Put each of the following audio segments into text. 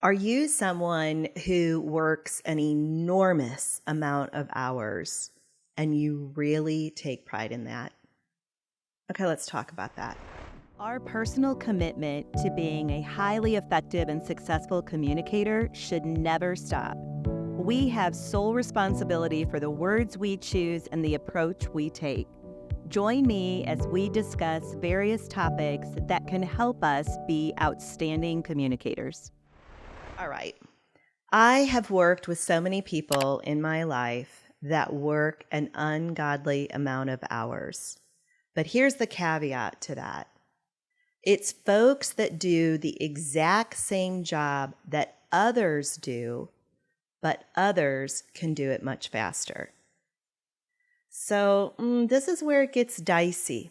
Are you someone who works an enormous amount of hours and you really take pride in that? Okay, let's talk about that. Our personal commitment to being a highly effective and successful communicator should never stop. We have sole responsibility for the words we choose and the approach we take. Join me as we discuss various topics that can help us be outstanding communicators. All right. I have worked with so many people in my life that work an ungodly amount of hours. But here's the caveat to that. It's folks that do the exact same job that others do, but others can do it much faster. So this is where it gets dicey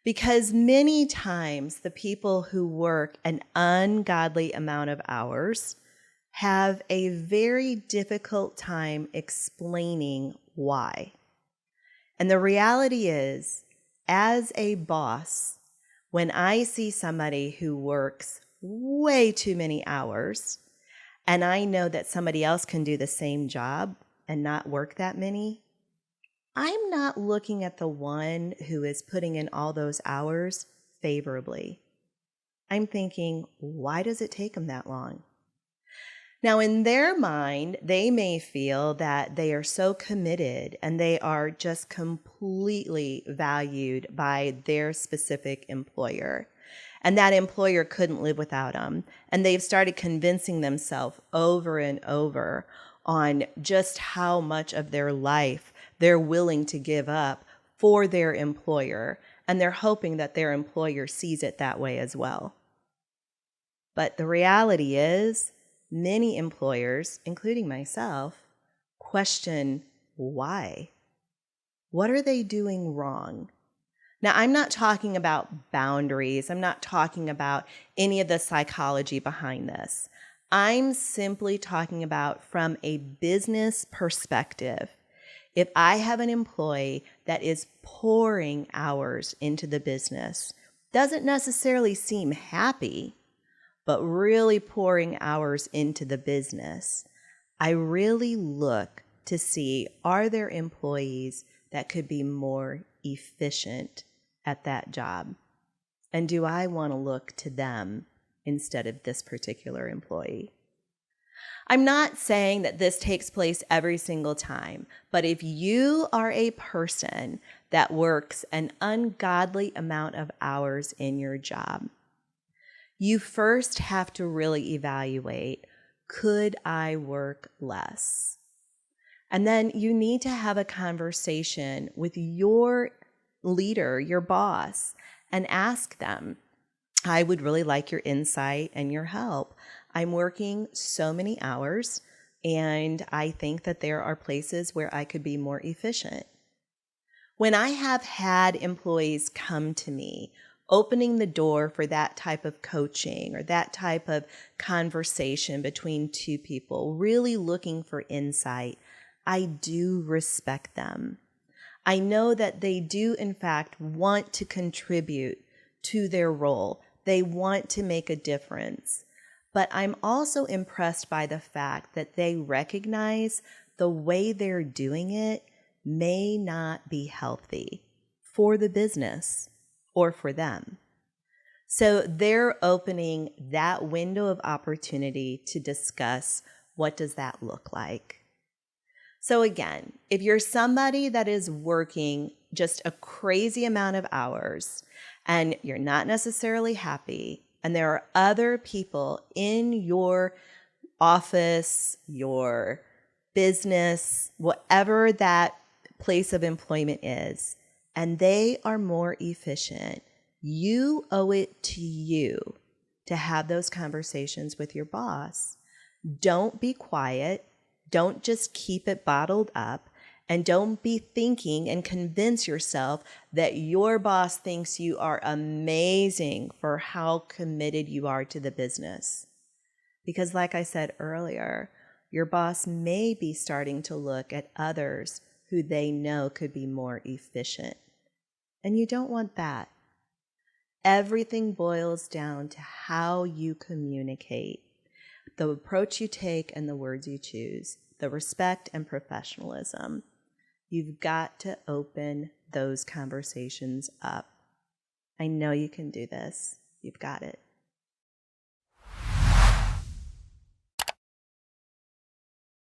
because many times the people who work an ungodly amount of hours have a very difficult time explaining why. And the reality is, as a boss, when I see somebody who works way too many hours, and I know that somebody else can do the same job and not work that many, I'm not looking at the one who is putting in all those hours favorably. I'm thinking, why does it take them that long? Now, in their mind, they may feel that they are so committed and they are just completely valued by their specific employer. And that employer couldn't live without them. And they've started convincing themselves over and over on just how much of their life they're willing to give up for their employer. And they're hoping that their employer sees it that way as well. But the reality is, many employers, including myself, question why. What are they doing wrong? Now, I'm not talking about boundaries. I'm not talking about any of the psychology behind this. I'm simply talking about from a business perspective. If I have an employee that is pouring hours into the business, doesn't necessarily seem happy, but really pouring hours into the business, I really look to see, are there employees that could be more efficient at that job? And do I want to look to them instead of this particular employee? I'm not saying that this takes place every single time, but if you are a person that works an ungodly amount of hours in your job, you first have to really evaluate, could I work less? And then you need to have a conversation with your leader, your boss, and ask them, I would really like your insight and your help. I'm working so many hours, and I think that there are places where I could be more efficient. When I have had employees come to me, opening the door for that type of coaching or that type of conversation between two people, really looking for insight, I do respect them. I know that they do, in fact, want to contribute to their role. They want to make a difference. But I'm also impressed by the fact that they recognize the way they're doing it may not be healthy for the business or for them. So they're opening that window of opportunity to discuss, what does that look like? So again, if you're somebody that is working just a crazy amount of hours and you're not necessarily happy, and there are other people in your office, your business, whatever that place of employment is, and they are more efficient, you owe it to you to have those conversations with your boss. Don't be quiet. Don't just keep it bottled up. And don't be thinking and convince yourself that your boss thinks you are amazing for how committed you are to the business. Because like I said earlier, your boss may be starting to look at others who they know could be more efficient. And you don't want that. Everything boils down to how you communicate. the approach you take and the words you choose, the respect and professionalism. You've got to open those conversations up. I know you can do this. You've got it.